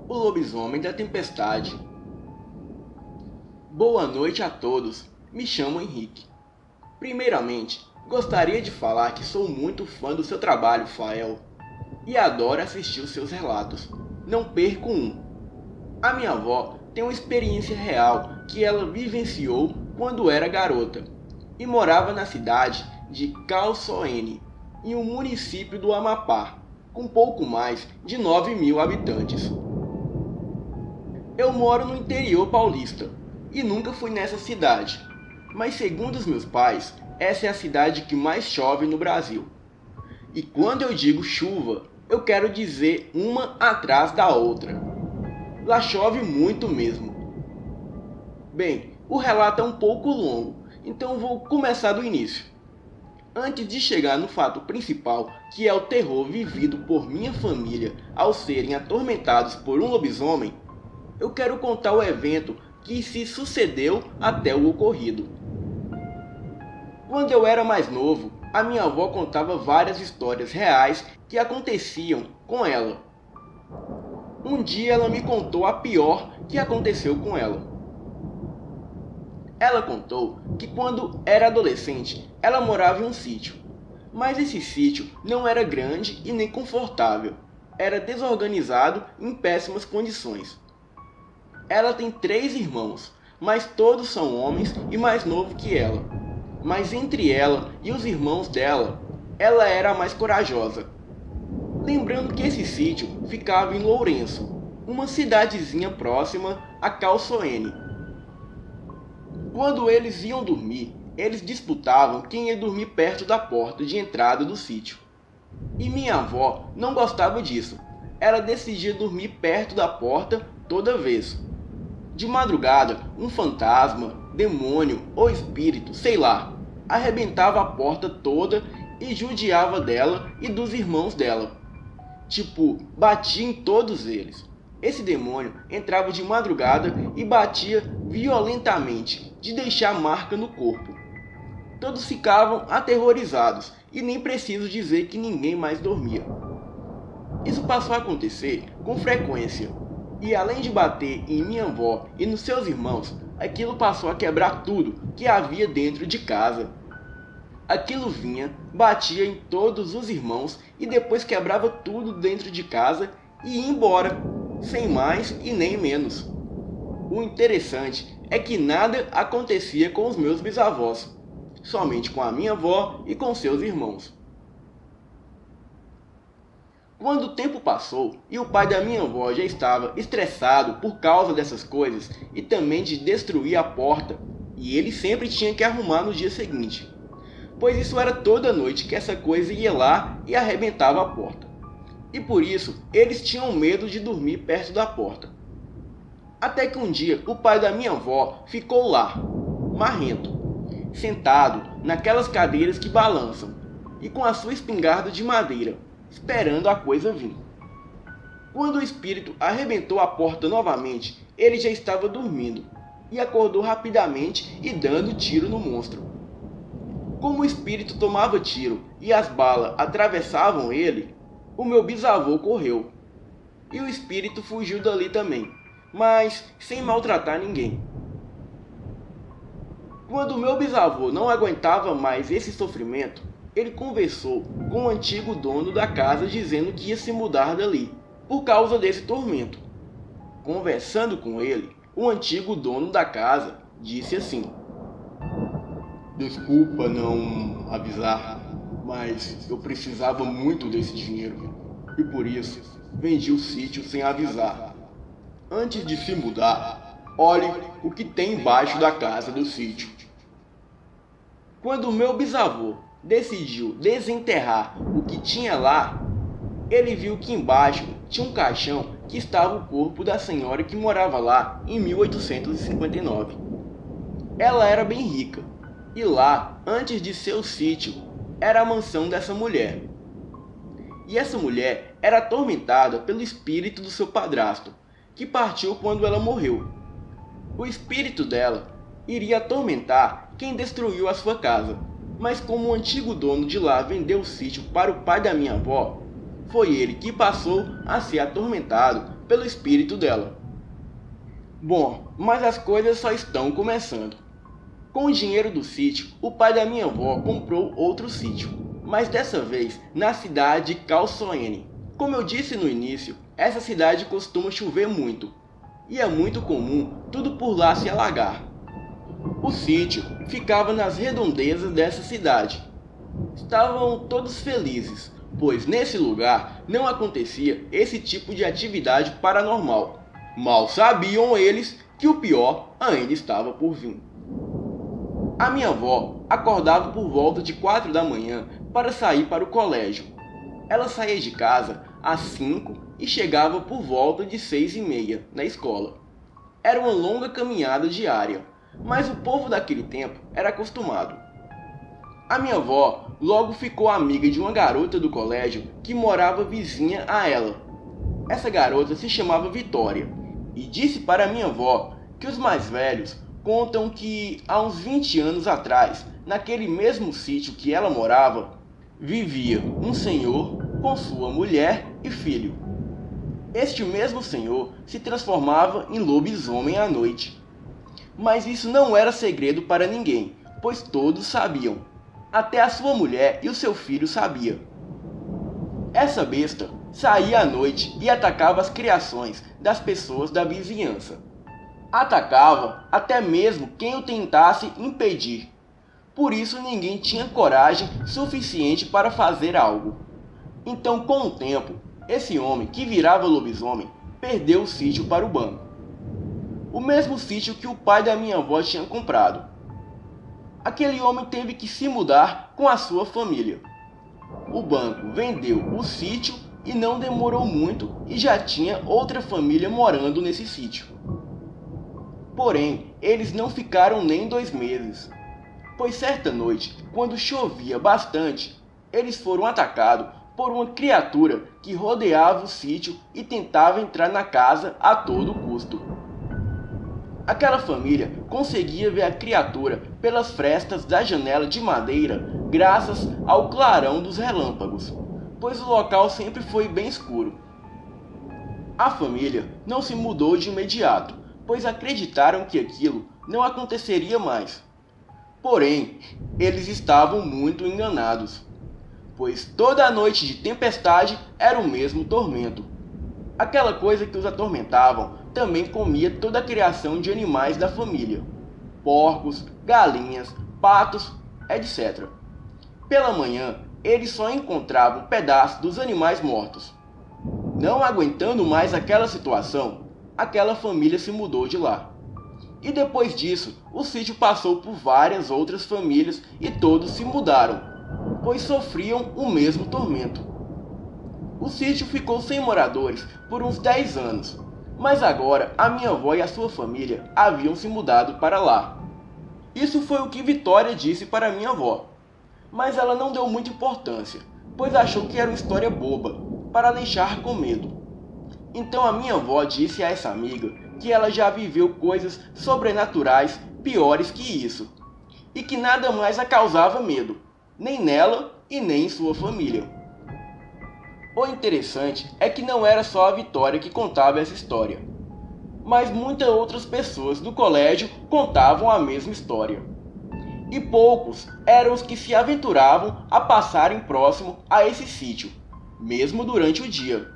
O lobisomem da tempestade. Boa noite a todos, me chamo Henrique. Primeiramente, gostaria de falar que sou muito fã do seu trabalho, Fael, e adoro assistir os seus relatos. Não perco um. A minha avó tem uma experiência real que ela vivenciou quando era garota e morava na cidade de Calçoene, em um município do Amapá, com pouco mais de 9.000 habitantes. Eu moro no interior paulista e nunca fui nessa cidade, mas segundo os meus pais, essa é a cidade que mais chove no Brasil. E quando eu digo chuva, eu quero dizer uma atrás da outra. Lá chove muito mesmo. Bem, o relato é um pouco longo, então vou começar do início. Antes de chegar no fato principal, que é o terror vivido por minha família ao serem atormentados por um lobisomem, eu quero contar o evento que se sucedeu até o ocorrido. Quando eu era mais novo, a minha avó contava várias histórias reais que aconteciam com ela. Um dia ela me contou a pior que aconteceu com ela. Ela contou que quando era adolescente, ela morava em um sítio. Mas esse sítio não era grande e nem confortável. Era desorganizado e em péssimas condições. Ela tem 3 irmãos, mas todos são homens e mais novo que ela. Mas entre ela e os irmãos dela, ela era a mais corajosa. Lembrando que esse sítio ficava em Lourenço, uma cidadezinha próxima a Calçoene. Quando eles iam dormir, eles disputavam quem ia dormir perto da porta de entrada do sítio. E minha avó não gostava disso. Ela decidia dormir perto da porta toda vez. De madrugada, um fantasma, demônio ou espírito, sei lá, arrebentava a porta toda e judiava dela e dos irmãos dela. Tipo, batia em todos eles. Esse demônio entrava de madrugada e batia violentamente, de deixar marca no corpo. Todos ficavam aterrorizados e nem preciso dizer que ninguém mais dormia. Isso passou a acontecer com frequência. E além de bater em minha avó e nos seus irmãos, aquilo passou a quebrar tudo que havia dentro de casa. Aquilo vinha, batia em todos os irmãos e depois quebrava tudo dentro de casa e ia embora, sem mais e nem menos. O interessante é que nada acontecia com os meus bisavós, somente com a minha avó e com seus irmãos. Quando o tempo passou e o pai da minha avó já estava estressado por causa dessas coisas e também de destruir a porta, e ele sempre tinha que arrumar no dia seguinte, pois isso era toda noite que essa coisa ia lá e arrebentava a porta. E por isso eles tinham medo de dormir perto da porta. Até que um dia o pai da minha avó ficou lá, marrento, sentado naquelas cadeiras que balançam e com a sua espingarda de madeira, esperando a coisa vir. Quando o espírito arrebentou a porta novamente, ele já estava dormindo e acordou rapidamente e dando tiro no monstro. Como o espírito tomava tiro e as balas atravessavam ele, o meu bisavô correu. E o espírito fugiu dali também, mas sem maltratar ninguém. Quando o meu bisavô não aguentava mais esse sofrimento, ele conversou com o antigo dono da casa dizendo que ia se mudar dali, por causa desse tormento. Conversando com ele, o antigo dono da casa disse assim: "Desculpa não avisar, mas eu precisava muito desse dinheiro e por isso vendi o sítio sem avisar. Antes de se mudar, olhe o que tem embaixo da casa do sítio." Quando o meu bisavô decidiu desenterrar o que tinha lá, ele viu que embaixo tinha um caixão que estava o corpo da senhora que morava lá em 1859. Ela era bem rica, e lá, antes de ser o sítio, era a mansão dessa mulher. E essa mulher era atormentada pelo espírito do seu padrasto, que partiu quando ela morreu. O espírito dela iria atormentar quem destruiu a sua casa, mas como o antigo dono de lá vendeu o sítio para o pai da minha avó, foi ele que passou a ser atormentado pelo espírito dela. Bom, mas as coisas só estão começando. Com o dinheiro do sítio, o pai da minha avó comprou outro sítio, mas dessa vez na cidade de Calçoene. Como eu disse no início, essa cidade costuma chover muito, e é muito comum tudo por lá se alagar. O sítio ficava nas redondezas dessa cidade. Estavam todos felizes, pois nesse lugar não acontecia esse tipo de atividade paranormal. Mal sabiam eles que o pior ainda estava por vir. A minha avó acordava por volta de 4 da manhã para sair para o colégio. Ela saía de casa às 5 e chegava por volta de 6h30 na escola. Era uma longa caminhada diária, mas o povo daquele tempo era acostumado. A minha avó logo ficou amiga de uma garota do colégio que morava vizinha a ela. Essa garota se chamava Vitória e disse para a minha avó que os mais velhos contam que há uns 20 anos atrás, naquele mesmo sítio que ela morava, vivia um senhor com sua mulher e filho. Este mesmo senhor se transformava em lobisomem à noite. Mas isso não era segredo para ninguém, pois todos sabiam. Até a sua mulher e o seu filho sabiam. Essa besta saía à noite e atacava as criações das pessoas da vizinhança. Atacava até mesmo quem o tentasse impedir. Por isso ninguém tinha coragem suficiente para fazer algo. Então, com o tempo, esse homem que virava lobisomem perdeu o sítio para o banco. O mesmo sítio que o pai da minha avó tinha comprado. Aquele homem teve que se mudar com a sua família. O banco vendeu o sítio e não demorou muito e já tinha outra família morando nesse sítio. Porém, eles não ficaram nem 2 meses, pois certa noite, quando chovia bastante, eles foram atacados por uma criatura que rodeava o sítio e tentava entrar na casa a todo custo. Aquela família conseguia ver a criatura pelas frestas da janela de madeira graças ao clarão dos relâmpagos, pois o local sempre foi bem escuro. A família não se mudou de imediato, pois acreditaram que aquilo não aconteceria mais. Porém, eles estavam muito enganados, pois toda a noite de tempestade era o mesmo tormento. Aquela coisa que os atormentavam também comia toda a criação de animais da família: porcos, galinhas, patos, etc. Pela manhã, eles só encontravam pedaços dos animais mortos. Não aguentando mais aquela situação, aquela família se mudou de lá. E depois disso, o sítio passou por várias outras famílias e todos se mudaram, pois sofriam o mesmo tormento. O sítio ficou sem moradores por uns 10 anos, mas agora a minha avó e a sua família haviam se mudado para lá. Isso foi o que Vitória disse para minha avó, mas ela não deu muita importância, pois achou que era uma história boba, para deixar com medo. Então a minha avó disse a essa amiga que ela já viveu coisas sobrenaturais piores que isso, e que nada mais a causava medo, nem nela e nem em sua família. O interessante é que não era só a Vitória que contava essa história, mas muitas outras pessoas do colégio contavam a mesma história. E poucos eram os que se aventuravam a passarem próximo a esse sítio, mesmo durante o dia.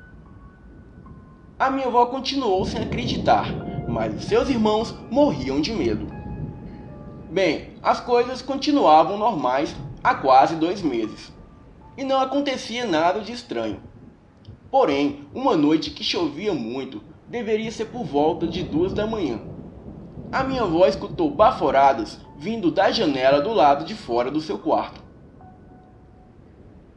A minha avó continuou sem acreditar, mas os seus irmãos morriam de medo. Bem, as coisas continuavam normais há quase 2 meses, e não acontecia nada de estranho. Porém, uma noite que chovia muito, deveria ser por volta de 2 da manhã. A minha avó escutou baforadas vindo da janela do lado de fora do seu quarto.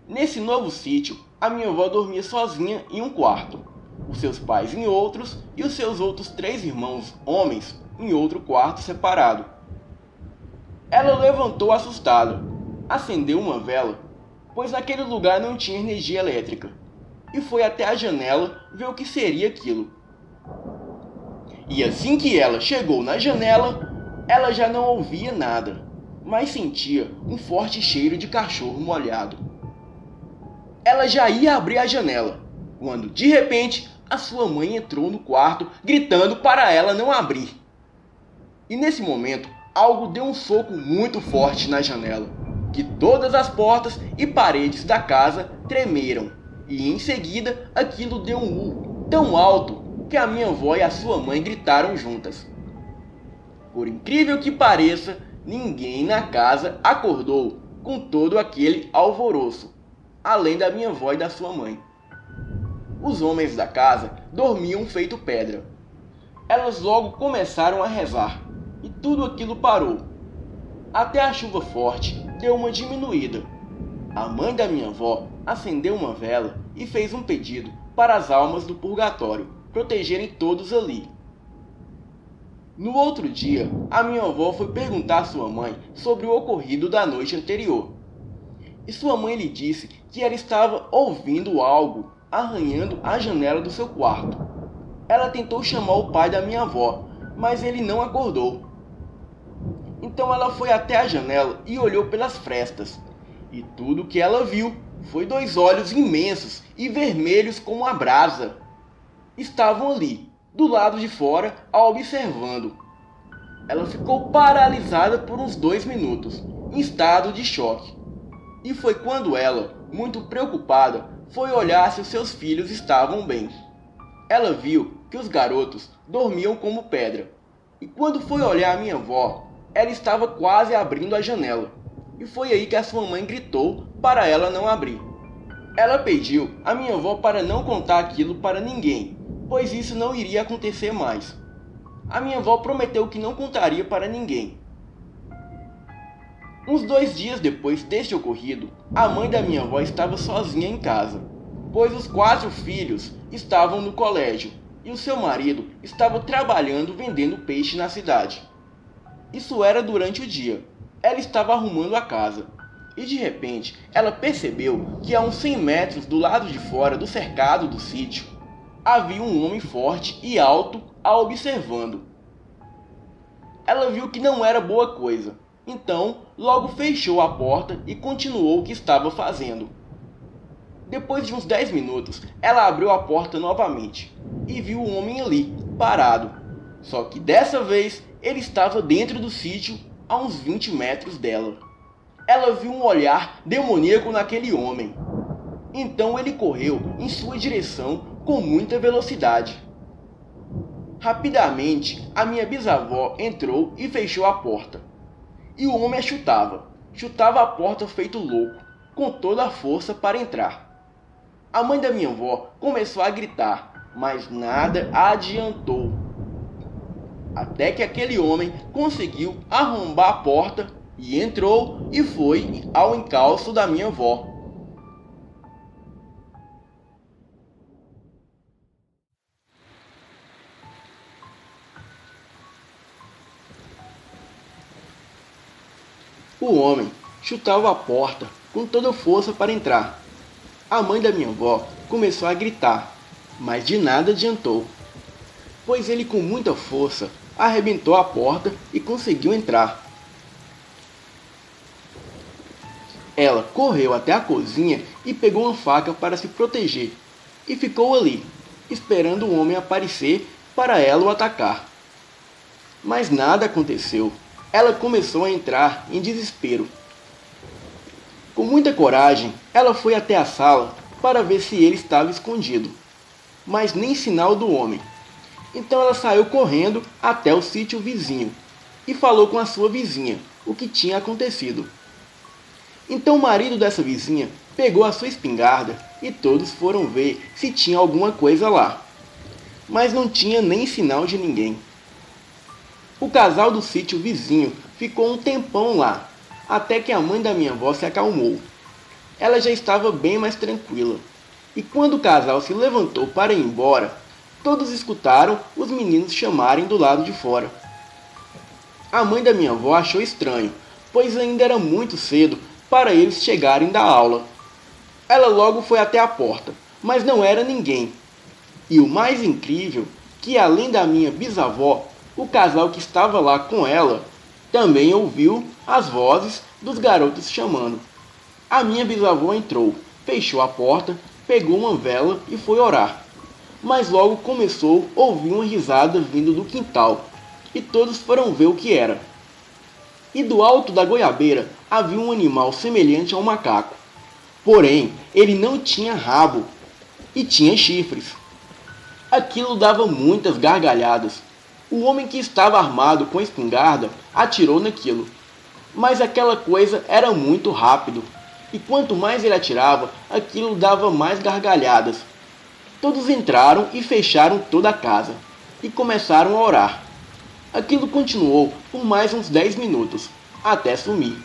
Nesse novo sítio, a minha avó dormia sozinha em um quarto, os seus pais em outros e os seus outros 3 irmãos homens em outro quarto separado. Ela levantou assustada, acendeu uma vela, pois naquele lugar não tinha energia elétrica, e foi até a janela ver o que seria aquilo. E assim que ela chegou na janela, ela já não ouvia nada, mas sentia um forte cheiro de cachorro molhado. Ela já ia abrir a janela, quando de repente a sua mãe entrou no quarto, gritando para ela não abrir. E nesse momento, algo deu um soco muito forte na janela, que todas as portas e paredes da casa tremeram, e em seguida aquilo deu um urro tão alto que a minha avó e a sua mãe gritaram juntas. Por incrível que pareça, ninguém na casa acordou com todo aquele alvoroço, além da minha avó e da sua mãe. Os homens da casa dormiam feito pedra. Elas logo começaram a rezar, e tudo aquilo parou. Até a chuva forte deu uma diminuída. A mãe da minha avó acendeu uma vela e fez um pedido para as almas do purgatório protegerem todos ali. No outro dia, a minha avó foi perguntar à sua mãe sobre o ocorrido da noite anterior. E sua mãe lhe disse que ela estava ouvindo algo arranhando a janela do seu quarto. Ela tentou chamar o pai da minha avó, mas ele não acordou. Então ela foi até a janela e olhou pelas frestas. E tudo que ela viu foi 2 olhos imensos e vermelhos como a brasa. Estavam ali, do lado de fora, a observando. Ela ficou paralisada por uns 2 minutos, em estado de choque. E foi quando ela, muito preocupada, foi olhar se os seus filhos estavam bem. Ela viu que os garotos dormiam como pedra. E quando foi olhar a minha avó, ela estava quase abrindo a janela. E foi aí que a sua mãe gritou para ela não abrir. Ela pediu a minha avó para não contar aquilo para ninguém, pois isso não iria acontecer mais. A minha avó prometeu que não contaria para ninguém. Uns 2 dias depois deste ocorrido, a mãe da minha avó estava sozinha em casa, pois os 4 filhos estavam no colégio e o seu marido estava trabalhando vendendo peixe na cidade. Isso era durante o dia. Ela estava arrumando a casa e de repente ela percebeu que a uns 100 metros do lado de fora do cercado do sítio havia um homem forte e alto a observando. Ela viu que não era boa coisa, então logo fechou a porta e continuou o que estava fazendo. Depois de uns 10 minutos, ela abriu a porta novamente e viu o homem ali, parado. Só que dessa vez ele estava dentro do sítio, a uns 20 metros dela. Ela viu um olhar demoníaco naquele homem. Então ele correu em sua direção com muita velocidade. Rapidamente, a minha bisavó entrou e fechou a porta. E o homem a chutava a porta feito louco, com toda a força para entrar. A mãe da minha avó começou a gritar, mas nada adiantou. Até que aquele homem conseguiu arrombar a porta e entrou e foi ao encalço da minha avó. O homem chutava a porta com toda força para entrar. A mãe da minha avó começou a gritar, mas de nada adiantou, pois ele com muita força arrebentou a porta e conseguiu entrar. Ela correu até a cozinha e pegou uma faca para se proteger, e ficou ali, esperando o homem aparecer para ela o atacar. Mas nada aconteceu. Ela começou a entrar em desespero. Com muita coragem, ela foi até a sala para ver se ele estava escondido, mas nem sinal do homem. Então ela saiu correndo até o sítio vizinho e falou com a sua vizinha o que tinha acontecido. Então o marido dessa vizinha pegou a sua espingarda e todos foram ver se tinha alguma coisa lá, mas não tinha nem sinal de ninguém. O casal do sítio vizinho ficou um tempão lá, até que a mãe da minha avó se acalmou. Ela já estava bem mais tranquila, e quando o casal se levantou para ir embora, todos escutaram os meninos chamarem do lado de fora. A mãe da minha avó achou estranho, pois ainda era muito cedo para eles chegarem da aula. Ela logo foi até a porta, mas não era ninguém. E o mais incrível, que além da minha bisavó, o casal que estava lá com ela também ouviu as vozes dos garotos chamando. A minha bisavó entrou, fechou a porta, pegou uma vela e foi orar. mas logo começou a ouvir uma risada vindo do quintal, e todos foram ver o que era. E do alto da goiabeira havia um animal semelhante a um macaco. Porém, ele não tinha rabo e tinha chifres. Aquilo dava muitas gargalhadas. O homem que estava armado com a espingarda atirou naquilo. Mas aquela coisa era muito rápido, e quanto mais ele atirava, aquilo dava mais gargalhadas. Todos entraram e fecharam toda a casa, e começaram a orar. Aquilo continuou por mais uns 10 minutos, até sumir.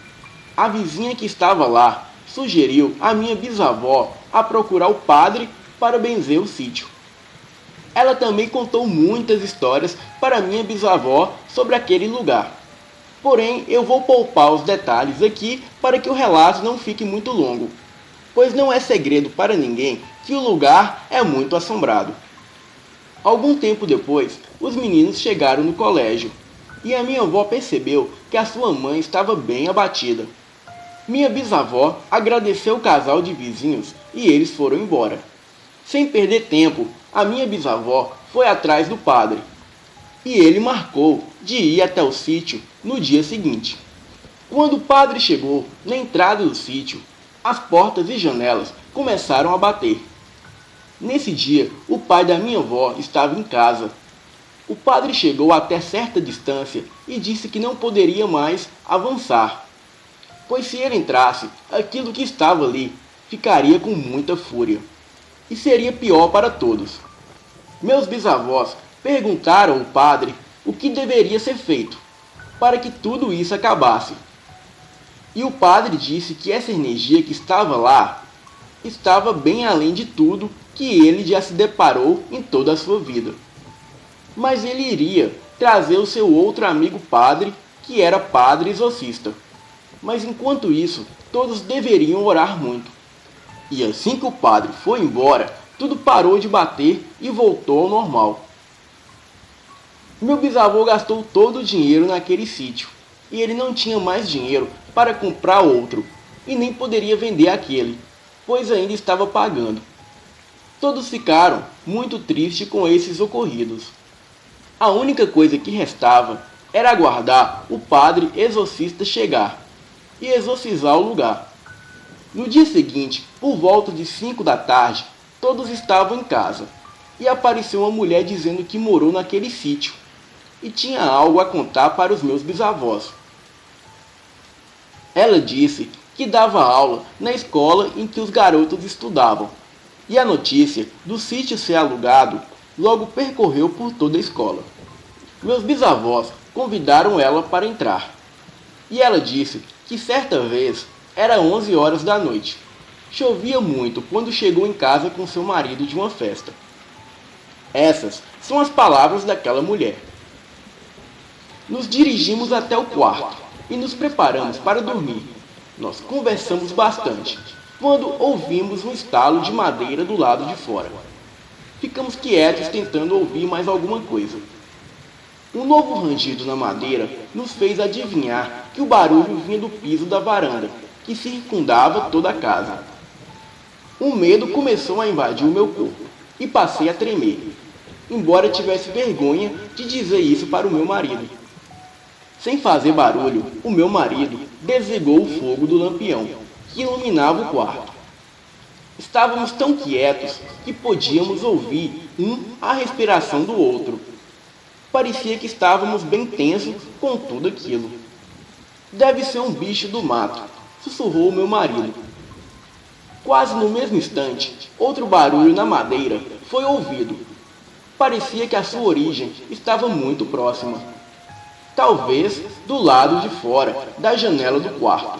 A vizinha que estava lá sugeriu à minha bisavó a procurar o padre para benzer o sítio. Ela também contou muitas histórias para minha bisavó sobre aquele lugar. Porém, eu vou poupar os detalhes aqui para que o relato não fique muito longo, pois não é segredo para ninguém que o lugar é muito assombrado. Algum tempo depois, os meninos chegaram no colégio, e a minha avó percebeu que a sua mãe estava bem abatida. Minha bisavó agradeceu o casal de vizinhos e eles foram embora. Sem perder tempo, a minha bisavó foi atrás do padre, e ele marcou de ir até o sítio no dia seguinte. Quando o padre chegou na entrada do sítio, as portas e janelas começaram a bater. Nesse dia, o pai da minha avó estava em casa. O padre chegou até certa distância e disse que não poderia mais avançar, pois se ele entrasse, aquilo que estava ali ficaria com muita fúria, e seria pior para todos. Meus bisavós perguntaram ao padre o que deveria ser feito para que tudo isso acabasse. E o padre disse que essa energia que estava lá estava bem além de tudo que ele já se deparou em toda a sua vida. Mas ele iria trazer o seu outro amigo padre, que era padre exorcista. Mas enquanto isso, todos deveriam orar muito. E assim que o padre foi embora, tudo parou de bater e voltou ao normal. Meu bisavô gastou todo o dinheiro naquele sítio, e ele não tinha mais dinheiro para comprar outro, e nem poderia vender aquele, pois ainda estava pagando. Todos ficaram muito tristes com esses ocorridos. A única coisa que restava era aguardar o padre exorcista chegar e exorcizar o lugar. No dia seguinte, por volta de 5 da tarde, todos estavam em casa, e apareceu uma mulher dizendo que morou naquele sítio, e tinha algo a contar para os meus bisavós. Ela disse que dava aula na escola em que os garotos estudavam, e a notícia do sítio ser alugado logo percorreu por toda a escola. Meus bisavós convidaram ela para entrar, e ela disse que certa vez era 11 horas da noite. Chovia muito quando chegou em casa com seu marido de uma festa. Essas são as palavras daquela mulher. Nos dirigimos até o quarto e nos preparamos para dormir. Nós conversamos bastante, quando ouvimos um estalo de madeira do lado de fora. Ficamos quietos tentando ouvir mais alguma coisa. Um novo rangido na madeira nos fez adivinhar que o barulho vinha do piso da varanda, que circundava toda a casa. Um medo começou a invadir o meu corpo, e passei a tremer, embora tivesse vergonha de dizer isso para o meu marido. Sem fazer barulho, o meu marido desligou o fogo do lampião, que iluminava o quarto. Estávamos tão quietos que podíamos ouvir a respiração do outro. Parecia que estávamos bem tensos com tudo aquilo. Deve ser um bicho do mato, sussurrou o meu marido. Quase no mesmo instante, outro barulho na madeira foi ouvido. Parecia que a sua origem estava muito próxima. Talvez do lado de fora da janela do quarto.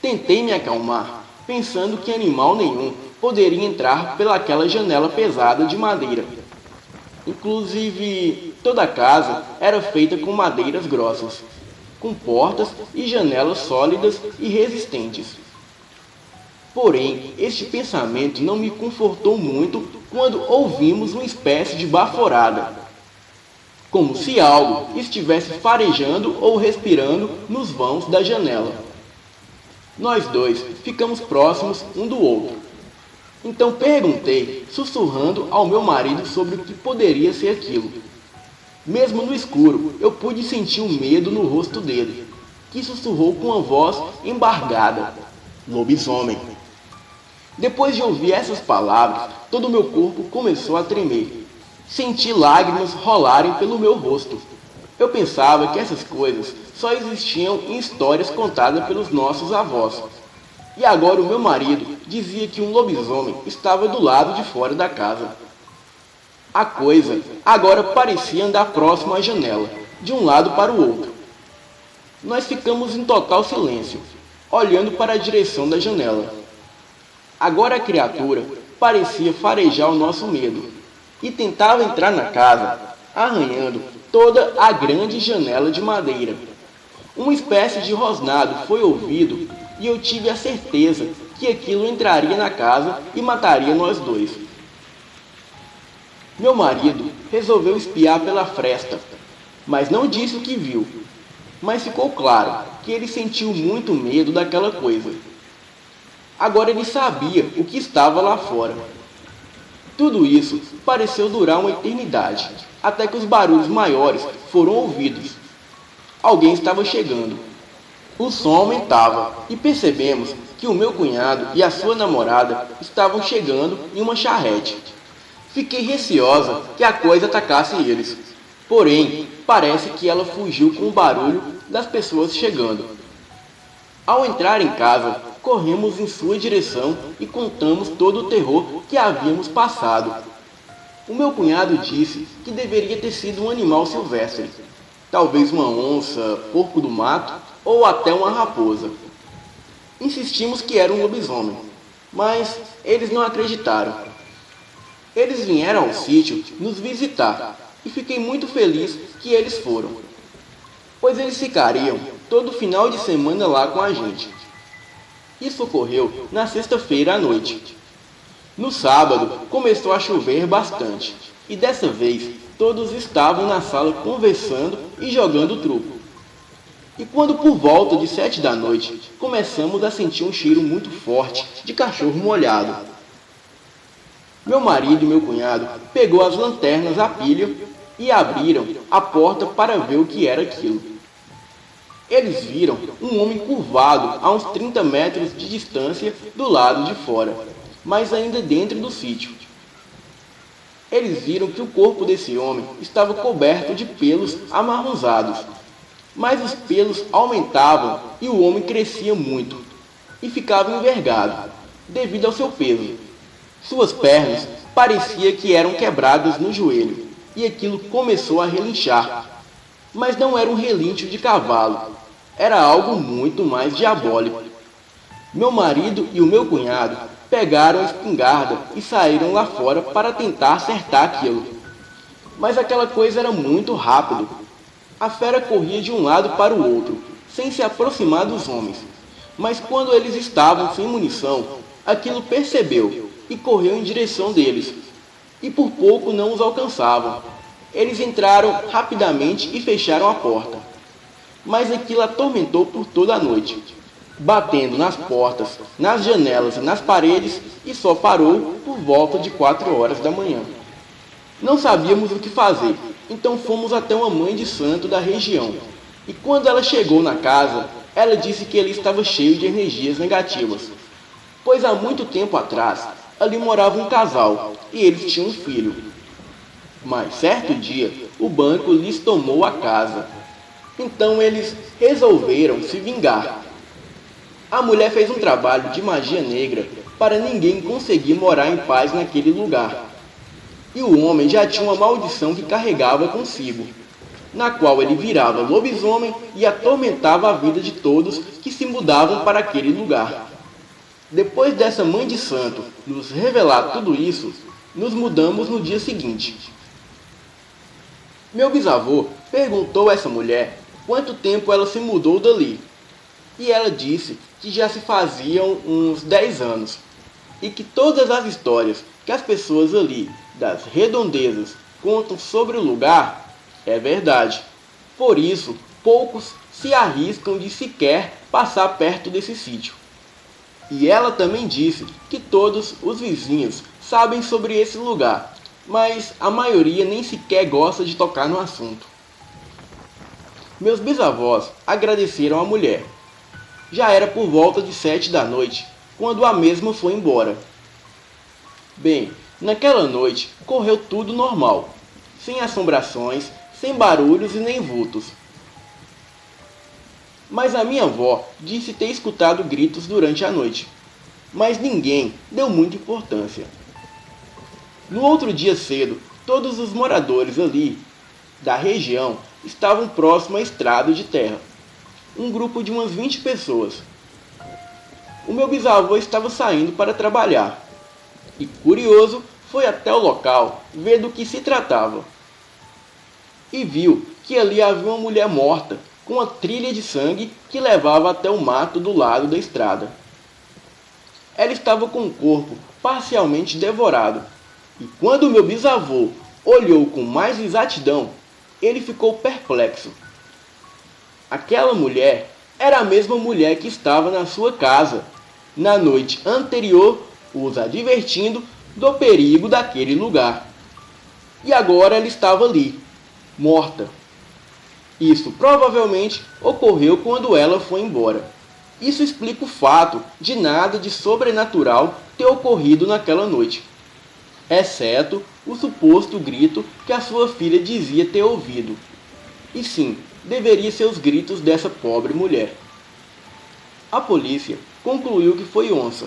Tentei me acalmar, pensando que animal nenhum poderia entrar pelaquela janela pesada de madeira. Inclusive, toda a casa era feita com madeiras grossas, com portas e janelas sólidas e resistentes. Porém, este pensamento não me confortou muito quando ouvimos uma espécie de baforada, como se algo estivesse farejando ou respirando nos vãos da janela. Nós dois ficamos próximos um do outro. Então perguntei, sussurrando ao meu marido sobre o que poderia ser aquilo. Mesmo no escuro, eu pude sentir o medo no rosto dele, que sussurrou com uma voz embargada: lobisomem. Depois de ouvir essas palavras, todo o meu corpo começou a tremer. Senti lágrimas rolarem pelo meu rosto. Eu pensava que essas coisas só existiam em histórias contadas pelos nossos avós. E agora o meu marido dizia que um lobisomem estava do lado de fora da casa. A coisa agora parecia andar próximo à janela, de um lado para o outro. Nós ficamos em total silêncio, olhando para a direção da janela. Agora a criatura parecia farejar o nosso medo e tentava entrar na casa, arranhando toda a grande janela de madeira. Uma espécie de rosnado foi ouvido e eu tive a certeza que aquilo entraria na casa e mataria nós dois. Meu marido resolveu espiar pela fresta, mas não disse o que viu. Mas ficou claro que ele sentiu muito medo daquela coisa. Agora ele sabia o que estava lá fora. Tudo isso pareceu durar uma eternidade, até que os barulhos maiores foram ouvidos. Alguém estava chegando. O som aumentava e percebemos que o meu cunhado e a sua namorada estavam chegando em uma charrete. Fiquei receosa que a coisa atacasse eles. Porém, parece que ela fugiu com o barulho das pessoas chegando. Ao entrar em casa, corremos em sua direção e contamos todo o terror que havíamos passado. O meu cunhado disse que deveria ter sido um animal silvestre, talvez uma onça, porco do mato ou até uma raposa. Insistimos que era um lobisomem, mas eles não acreditaram. Eles vieram ao sítio nos visitar e fiquei muito feliz que eles foram, pois eles ficariam todo final de semana lá com a gente. Isso ocorreu na sexta-feira à noite. No sábado começou a chover bastante e dessa vez todos estavam na sala conversando e jogando truco. E quando por volta de 7 da noite começamos a sentir um cheiro muito forte de cachorro molhado. Meu marido e meu cunhado pegou as lanternas a pilha e abriram a porta para ver o que era aquilo. Eles viram um homem curvado a uns 30 metros de distância do lado de fora, mas ainda dentro do sítio. Eles viram que o corpo desse homem estava coberto de pelos amarronzados, mas os pelos aumentavam e o homem crescia muito e ficava envergado devido ao seu peso. Suas pernas parecia que eram quebradas no joelho e aquilo começou a relinchar. Mas não era um relincho de cavalo, era algo muito mais diabólico. Meu marido e o meu cunhado pegaram a espingarda e saíram lá fora para tentar acertar aquilo. Mas aquela coisa era muito rápido. A fera corria de um lado para o outro, sem se aproximar dos homens. Mas quando eles estavam sem munição, aquilo percebeu e correu em direção deles. E por pouco não os alcançavam. Eles entraram rapidamente e fecharam a porta. Mas aquilo atormentou por toda a noite, batendo nas portas, nas janelas e nas paredes, e só parou por volta de 4 horas da manhã. Não sabíamos o que fazer, então fomos até uma mãe de santo da região. E quando ela chegou na casa, ela disse que ele estava cheio de energias negativas, pois há muito tempo atrás, ali morava um casal, e eles tinham um filho. Mas certo dia, o banco lhes tomou a casa. Então eles resolveram se vingar. A mulher fez um trabalho de magia negra para ninguém conseguir morar em paz naquele lugar. E o homem já tinha uma maldição que carregava consigo, na qual ele virava lobisomem e atormentava a vida de todos que se mudavam para aquele lugar. Depois dessa mãe de santo nos revelar tudo isso, nos mudamos no dia seguinte. Meu bisavô perguntou a essa mulher quanto tempo ela se mudou dali, e ela disse que já se faziam uns 10 anos, e que todas as histórias que as pessoas ali das redondezas contam sobre o lugar é verdade. Por isso, poucos se arriscam de sequer passar perto desse sítio. E ela também disse que todos os vizinhos sabem sobre esse lugar, mas a maioria nem sequer gosta de tocar no assunto. Meus bisavós agradeceram a mulher. Já era por volta de 7 da noite, quando a mesma foi embora. Bem, naquela noite correu tudo normal, sem assombrações, sem barulhos e nem vultos. Mas a minha avó disse ter escutado gritos durante a noite, mas ninguém deu muita importância. No outro dia cedo, todos os moradores ali da região estavam próximos à estrada de terra, um grupo de umas 20 pessoas. O meu bisavô estava saindo para trabalhar e, curioso, foi até o local ver do que se tratava. E viu que ali havia uma mulher morta com uma trilha de sangue que levava até o mato do lado da estrada. Ela estava com o corpo parcialmente devorado, e quando meu bisavô olhou com mais exatidão, ele ficou perplexo. Aquela mulher era a mesma mulher que estava na sua casa, na noite anterior, os advertindo do perigo daquele lugar. E agora ela estava ali, morta. Isso provavelmente ocorreu quando ela foi embora. Isso explica o fato de nada de sobrenatural ter ocorrido naquela noite, exceto o suposto grito que a sua filha dizia ter ouvido. E sim, deveria ser os gritos dessa pobre mulher. A polícia concluiu que foi onça,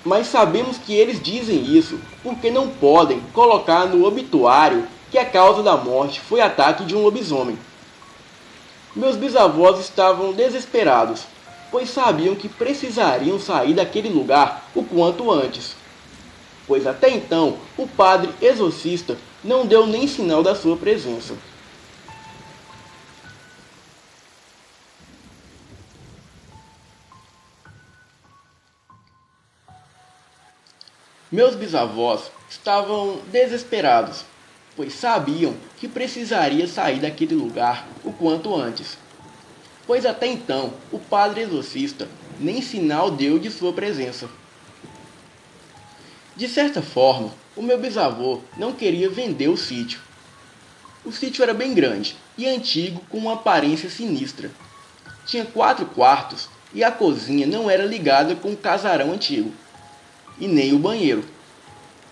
mas sabemos que eles dizem isso porque não podem colocar no obituário que a causa da morte foi ataque de um lobisomem. Meus bisavós estavam desesperados, pois sabiam que precisariam sair daquele lugar o quanto antes, pois até então o padre exorcista não deu nem sinal da sua presença. Meus bisavós estavam desesperados, pois sabiam que precisaria sair daquele lugar o quanto antes, pois até então o padre exorcista nem sinal deu de sua presença. De certa forma, o meu bisavô não queria vender o sítio. O sítio era bem grande e antigo, com uma aparência sinistra. Tinha 4 quartos e a cozinha não era ligada com o casarão antigo, e nem o banheiro.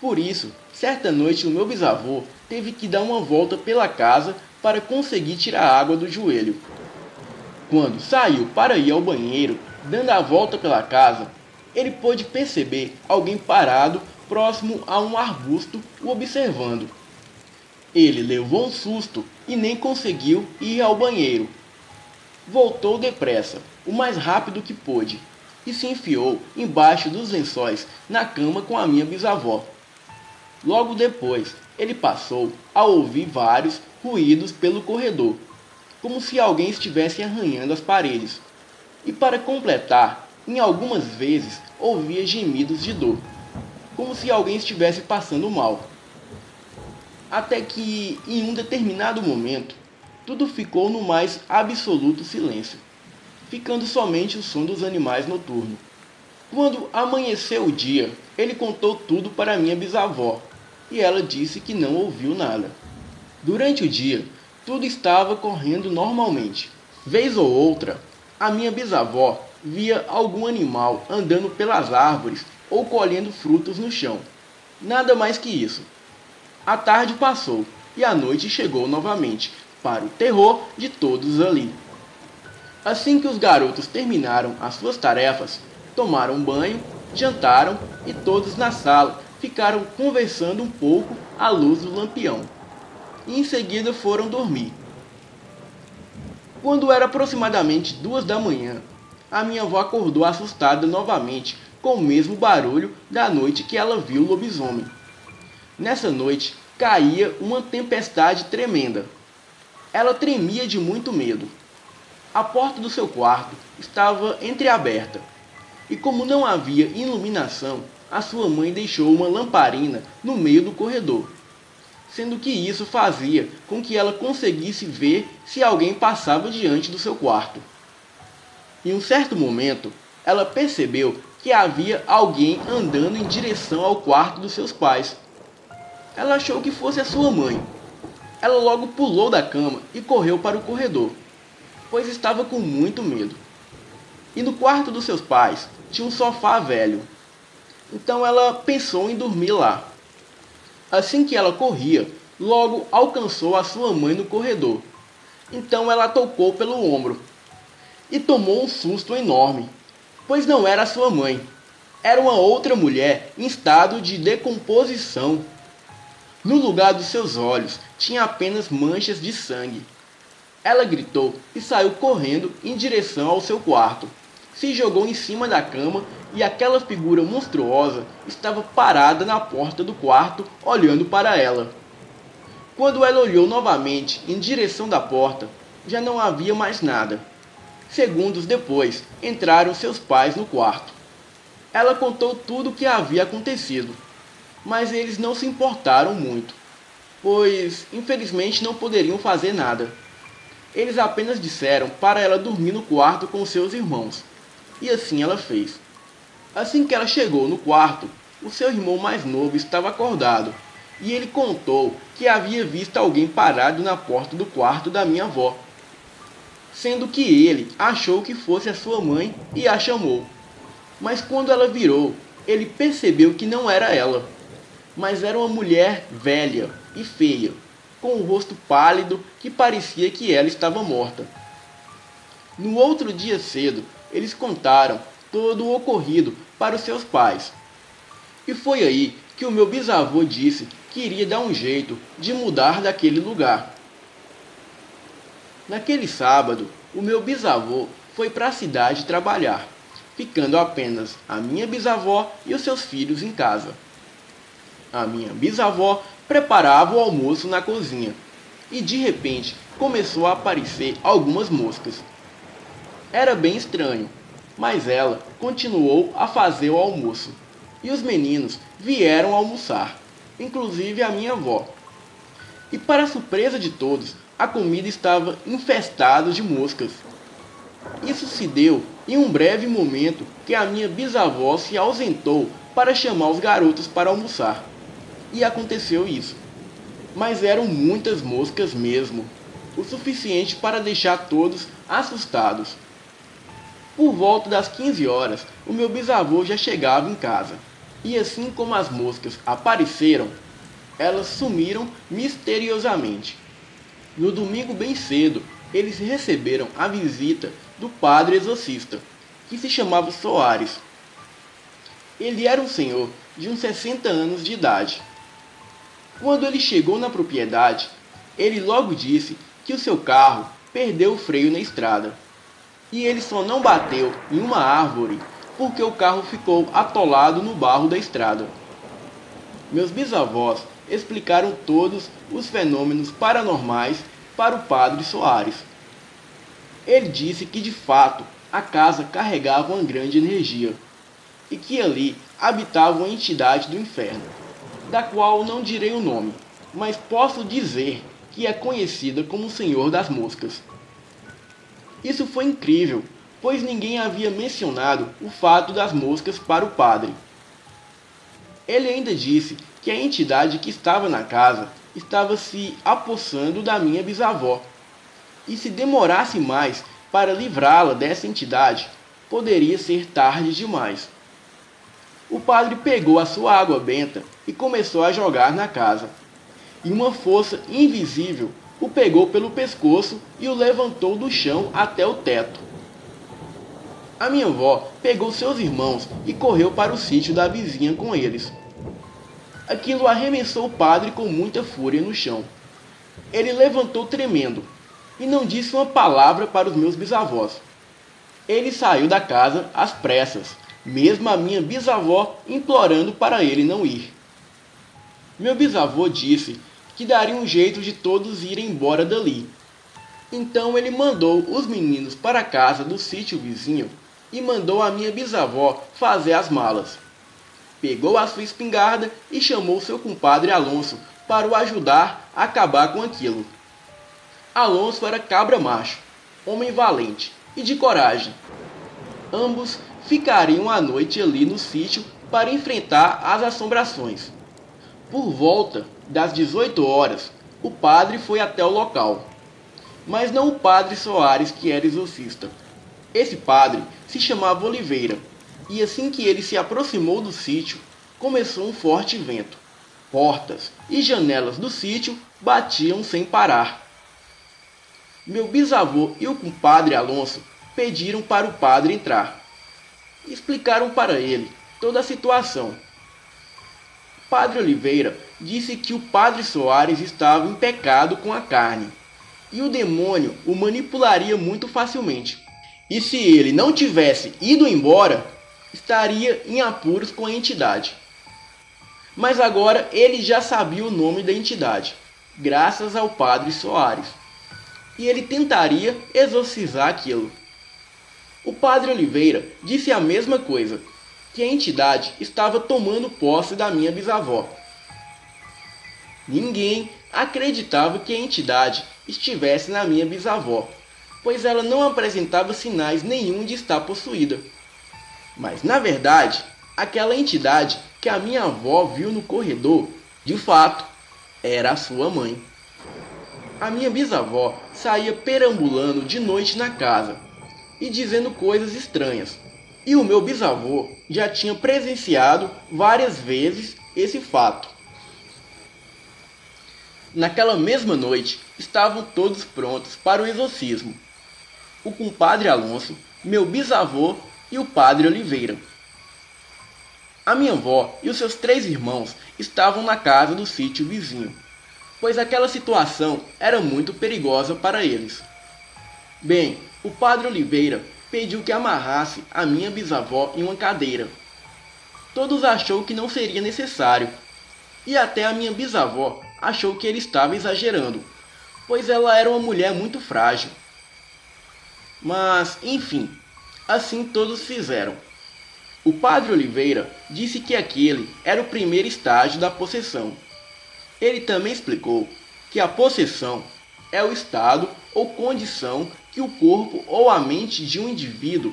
Por isso, certa noite o meu bisavô teve que dar uma volta pela casa para conseguir tirar água do joelho. Quando saiu para ir ao banheiro, dando a volta pela casa, ele pôde perceber alguém parado próximo a um arbusto o observando. Ele levou um susto e nem conseguiu ir ao banheiro. Voltou depressa, o mais rápido que pôde, e se enfiou embaixo dos lençóis na cama com a minha bisavó. Logo depois, ele passou a ouvir vários ruídos pelo corredor, como se alguém estivesse arranhando as paredes. E para completar, em algumas vezes ouvia gemidos de dor, como se alguém estivesse passando mal. Até que, em um determinado momento, tudo ficou no mais absoluto silêncio, ficando somente o som dos animais noturnos. Quando amanheceu o dia, ele contou tudo para minha bisavó, e ela disse que não ouviu nada. Durante o dia, tudo estava correndo normalmente. Vez ou outra, a minha bisavó via algum animal andando pelas árvores ou colhendo frutos no chão. Nada mais que isso. A tarde passou e a noite chegou novamente, para o terror de todos ali. Assim que os garotos terminaram as suas tarefas, tomaram banho, jantaram e todos na sala ficaram conversando um pouco à luz do lampião. E em seguida foram dormir. Quando era aproximadamente 2 da manhã, a minha avó acordou assustada novamente com o mesmo barulho da noite que ela viu o lobisomem. Nessa noite caía uma tempestade tremenda. Ela tremia de muito medo. A porta do seu quarto estava entreaberta, e como não havia iluminação, a sua mãe deixou uma lamparina no meio do corredor, sendo que isso fazia com que ela conseguisse ver se alguém passava diante do seu quarto. Em um certo momento, ela percebeu que havia alguém andando em direção ao quarto dos seus pais. Ela achou que fosse a sua mãe. Ela logo pulou da cama e correu para o corredor, pois estava com muito medo. E no quarto dos seus pais tinha um sofá velho. Então ela pensou em dormir lá. Assim que ela corria, logo alcançou a sua mãe no corredor. Então ela tocou pelo ombro e tomou um susto enorme, pois não era a sua mãe. Era uma outra mulher em estado de decomposição. No lugar dos seus olhos tinha apenas manchas de sangue. Ela gritou e saiu correndo em direção ao seu quarto. Se jogou em cima da cama e aquela figura monstruosa estava parada na porta do quarto, olhando para ela. Quando ela olhou novamente em direção da porta, já não havia mais nada. Segundos depois, entraram seus pais no quarto. Ela contou tudo o que havia acontecido, mas eles não se importaram muito, pois infelizmente não poderiam fazer nada. Eles apenas disseram para ela dormir no quarto com seus irmãos. E assim ela fez. Assim que ela chegou no quarto, o seu irmão mais novo estava acordado, e ele contou que havia visto alguém parado na porta do quarto da minha avó, sendo que ele achou que fosse a sua mãe e a chamou. Mas quando ela virou, ele percebeu que não era ela, mas era uma mulher velha e feia, com o rosto pálido que parecia que ela estava morta. No outro dia cedo, eles contaram todo o ocorrido para os seus pais. E foi aí que o meu bisavô disse que iria dar um jeito de mudar daquele lugar. Naquele sábado, o meu bisavô foi para a cidade trabalhar, ficando apenas a minha bisavó e os seus filhos em casa. A minha bisavó preparava o almoço na cozinha e de repente começou a aparecer algumas moscas. Era bem estranho, mas ela continuou a fazer o almoço e os meninos vieram almoçar, inclusive a minha avó. E para surpresa de todos, a comida estava infestada de moscas. Isso se deu em um breve momento que a minha bisavó se ausentou para chamar os garotos para almoçar. E aconteceu isso. Mas eram muitas moscas mesmo, o suficiente para deixar todos assustados. Por volta das 15 horas, o meu bisavô já chegava em casa. E assim como as moscas apareceram, elas sumiram misteriosamente. No domingo bem cedo, eles receberam a visita do padre exorcista, que se chamava Soares. Ele era um senhor de uns 60 anos de idade. Quando ele chegou na propriedade, ele logo disse que o seu carro perdeu o freio na estrada. E ele só não bateu em uma árvore porque o carro ficou atolado no barro da estrada. Meus bisavós explicaram todos os fenômenos paranormais para o padre Soares. Ele disse que de fato a casa carregava uma grande energia e que ali habitava uma entidade do inferno, da qual não direi o nome, mas posso dizer que é conhecida como o Senhor das Moscas. Isso foi incrível, pois ninguém havia mencionado o fato das moscas para o padre. Ele ainda disse que a entidade que estava na casa estava se apossando da minha bisavó, e se demorasse mais para livrá-la dessa entidade, poderia ser tarde demais. O padre pegou a sua água benta e começou a jogar na casa, e uma força invisível o pegou pelo pescoço e o levantou do chão até o teto. A minha avó pegou seus irmãos e correu para o sítio da vizinha com eles. Aquilo arremessou o padre com muita fúria no chão. Ele levantou tremendo e não disse uma palavra para os meus bisavós. Ele saiu da casa às pressas, mesmo a minha bisavó implorando para ele não ir. Meu bisavô disse que daria um jeito de todos irem embora dali. Então ele mandou os meninos para a casa do sítio vizinho e mandou a minha bisavó fazer as malas. Pegou a sua espingarda e chamou seu compadre Alonso para o ajudar a acabar com aquilo. Alonso era cabra macho, homem valente e de coragem. Ambos ficariam a noite ali no sítio para enfrentar as assombrações. Por volta das 18 horas, o padre foi até o local. Mas não o padre Soares, que era exorcista. Esse padre se chamava Oliveira, e assim que ele se aproximou do sítio, começou um forte vento. Portas e janelas do sítio batiam sem parar. Meu bisavô e o compadre Alonso pediram para o padre entrar. Explicaram para ele toda a situação. O padre Oliveira disse que o padre Soares estava em pecado com a carne, e o demônio o manipularia muito facilmente. E se ele não tivesse ido embora, estaria em apuros com a entidade. Mas agora ele já sabia o nome da entidade, graças ao padre Soares, e ele tentaria exorcizar aquilo. O padre Oliveira disse a mesma coisa, que a entidade estava tomando posse da minha bisavó. Ninguém acreditava que a entidade estivesse na minha bisavó, pois ela não apresentava sinais nenhum de estar possuída. Mas na verdade, aquela entidade que a minha avó viu no corredor, de fato, era a sua mãe. A minha bisavó saía perambulando de noite na casa e dizendo coisas estranhas. E o meu bisavô já tinha presenciado várias vezes esse fato. Naquela mesma noite, estavam todos prontos para o exorcismo. O compadre Alonso, meu bisavô e o padre Oliveira. A minha avó e os seus 3 irmãos estavam na casa do sítio vizinho, pois aquela situação era muito perigosa para eles. Bem, o padre Oliveira pediu que amarrasse a minha bisavó em uma cadeira. Todos achou que não seria necessário, e até a minha bisavó achou que ele estava exagerando, pois ela era uma mulher muito frágil. Mas, enfim, assim todos fizeram. O padre Oliveira disse que aquele era o primeiro estágio da possessão. Ele também explicou que a possessão é o estado ou condição que o corpo ou a mente de um indivíduo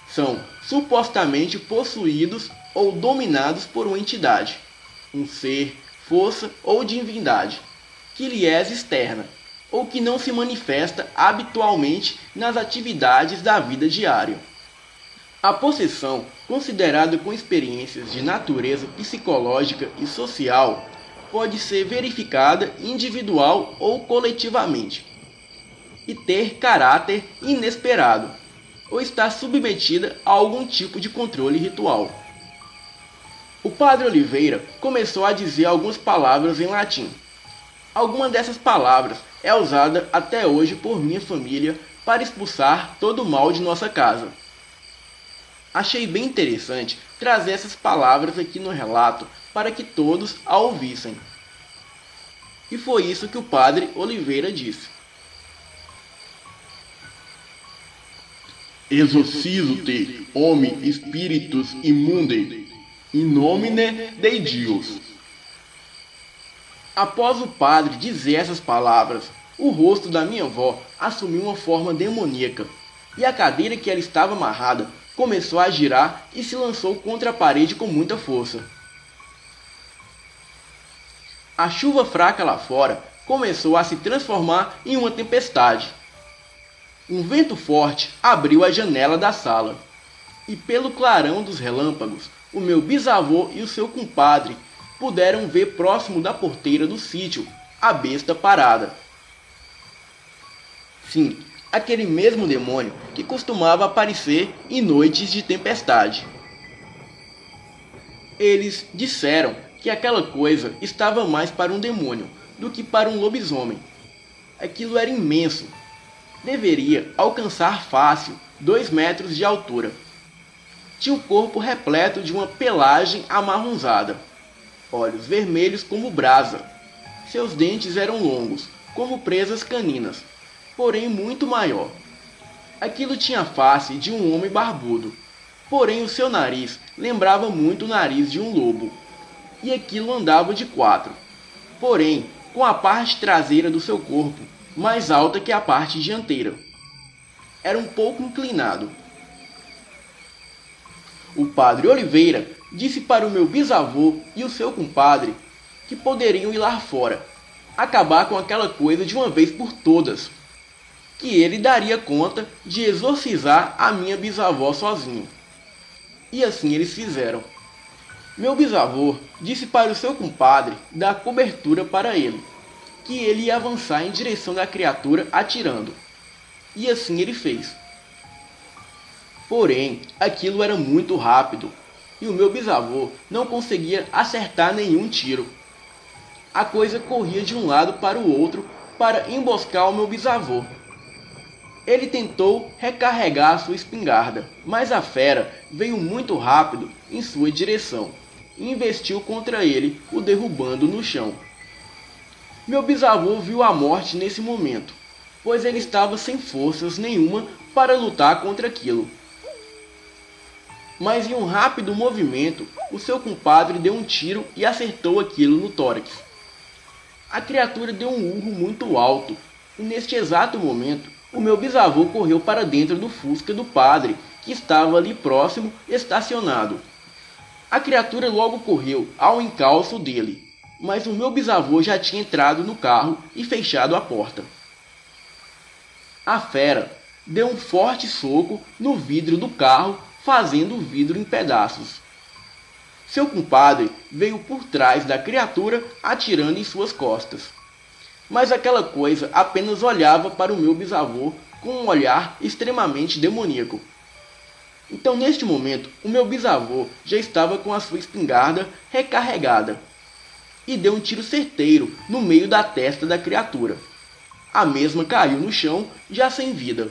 são supostamente possuídos ou dominados por uma entidade, um ser, força ou divindade, que lhe é externa, ou que não se manifesta habitualmente nas atividades da vida diária. A possessão, considerada com experiências de natureza psicológica e social, pode ser verificada individual ou coletivamente, e ter caráter inesperado, ou estar submetida a algum tipo de controle ritual. O padre Oliveira começou a dizer algumas palavras em latim. Alguma dessas palavras é usada até hoje por minha família para expulsar todo o mal de nossa casa. Achei bem interessante trazer essas palavras aqui no relato para que todos a ouvissem. E foi isso que o padre Oliveira disse. Exorcizo-te, homem, espíritos imunde, in nomine Dei Deus. Após o padre dizer essas palavras, o rosto da minha avó assumiu uma forma demoníaca, e a cadeira que ela estava amarrada começou a girar e se lançou contra a parede com muita força. A chuva fraca lá fora começou a se transformar em uma tempestade. Um vento forte abriu a janela da sala, e pelo clarão dos relâmpagos, o meu bisavô e o seu compadre puderam ver próximo da porteira do sítio a besta parada. Sim, aquele mesmo demônio que costumava aparecer em noites de tempestade. Eles disseram que aquela coisa estava mais para um demônio do que para um lobisomem. Aquilo era imenso. Deveria alcançar fácil 2 metros de altura. Tinha o corpo repleto de uma pelagem amarronzada, olhos vermelhos como brasa. Seus dentes eram longos, como presas caninas, porém muito maior. Aquilo tinha a face de um homem barbudo, porém o seu nariz lembrava muito o nariz de um lobo. E aquilo andava de 4, porém com a parte traseira do seu corpo mais alta que a parte dianteira. Era um pouco inclinado. o padre Oliveira disse para o meu bisavô e o seu compadre que poderiam ir lá fora, acabar com aquela coisa de uma vez por todas, que ele daria conta de exorcizar a minha bisavó sozinho. E assim eles fizeram. Meu bisavô disse para o seu compadre dar cobertura para ele, que ele ia avançar em direção da criatura atirando. E assim ele fez. Porém, aquilo era muito rápido, e o meu bisavô não conseguia acertar nenhum tiro. A coisa corria de um lado para o outro para emboscar o meu bisavô. Ele tentou recarregar sua espingarda, mas a fera veio muito rápido em sua direção e investiu contra ele, o derrubando no chão. Meu bisavô viu a morte nesse momento, pois ele estava sem forças nenhuma para lutar contra aquilo. Mas em um rápido movimento, o seu compadre deu um tiro e acertou aquilo no tórax. A criatura deu um urro muito alto, e neste exato momento, o meu bisavô correu para dentro do fusca do padre, que estava ali próximo, estacionado. A criatura logo correu ao encalço dele, mas o meu bisavô já tinha entrado no carro e fechado a porta. A fera deu um forte soco no vidro do carro, fazendo o vidro em pedaços. Seu compadre veio por trás da criatura, atirando em suas costas. Mas aquela coisa apenas olhava para o meu bisavô com um olhar extremamente demoníaco. Então, neste momento, o meu bisavô já estava com a sua espingarda recarregada e deu um tiro certeiro no meio da testa da criatura. A mesma caiu no chão, já sem vida.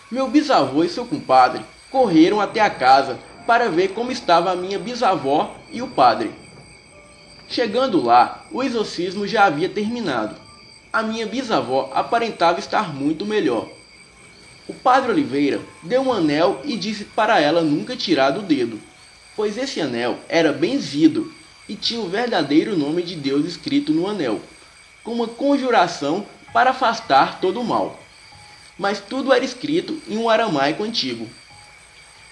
Meu bisavô e seu compadre correram até a casa para ver como estava a minha bisavó e o padre. Chegando lá, o exorcismo já havia terminado. A minha bisavó aparentava estar muito melhor. O padre Oliveira deu um anel e disse para ela nunca tirar do dedo, pois esse anel era benzido e tinha o verdadeiro nome de Deus escrito no anel, com uma conjuração para afastar todo o mal. Mas tudo era escrito em um aramaico antigo.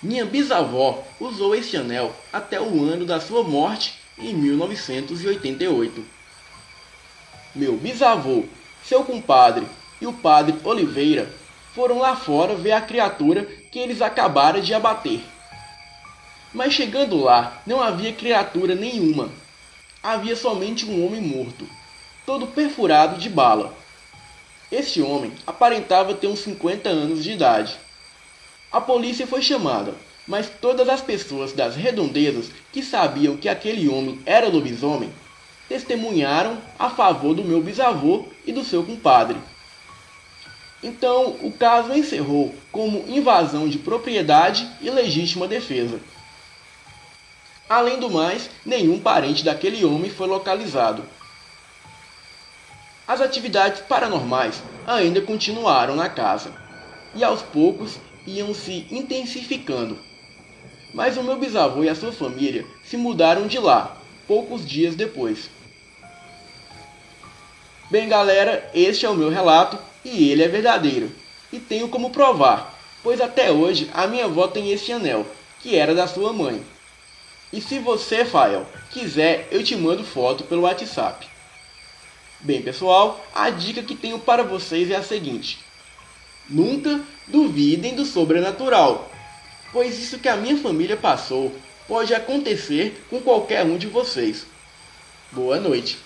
Minha bisavó usou esse anel até o ano da sua morte em 1988. Meu bisavô, seu compadre e o padre Oliveira foram lá fora ver a criatura que eles acabaram de abater. Mas chegando lá, não havia criatura nenhuma. Havia somente um homem morto, todo perfurado de bala. Esse homem aparentava ter uns 50 anos de idade. A polícia foi chamada, mas todas as pessoas das redondezas que sabiam que aquele homem era lobisomem testemunharam a favor do meu bisavô e do seu compadre. Então, o caso encerrou como invasão de propriedade e legítima defesa. Além do mais, nenhum parente daquele homem foi localizado. As atividades paranormais ainda continuaram na casa, e aos poucos iam se intensificando. Mas o meu bisavô e a sua família se mudaram de lá, poucos dias depois. Bem galera, este é o meu relato e ele é verdadeiro. E tenho como provar, pois até hoje a minha avó tem esse anel, que era da sua mãe. E se você, Fael, quiser, eu te mando foto pelo WhatsApp. Bem pessoal, a dica que tenho para vocês é a seguinte: nunca duvidem do sobrenatural, pois isso que a minha família passou pode acontecer com qualquer um de vocês. Boa noite.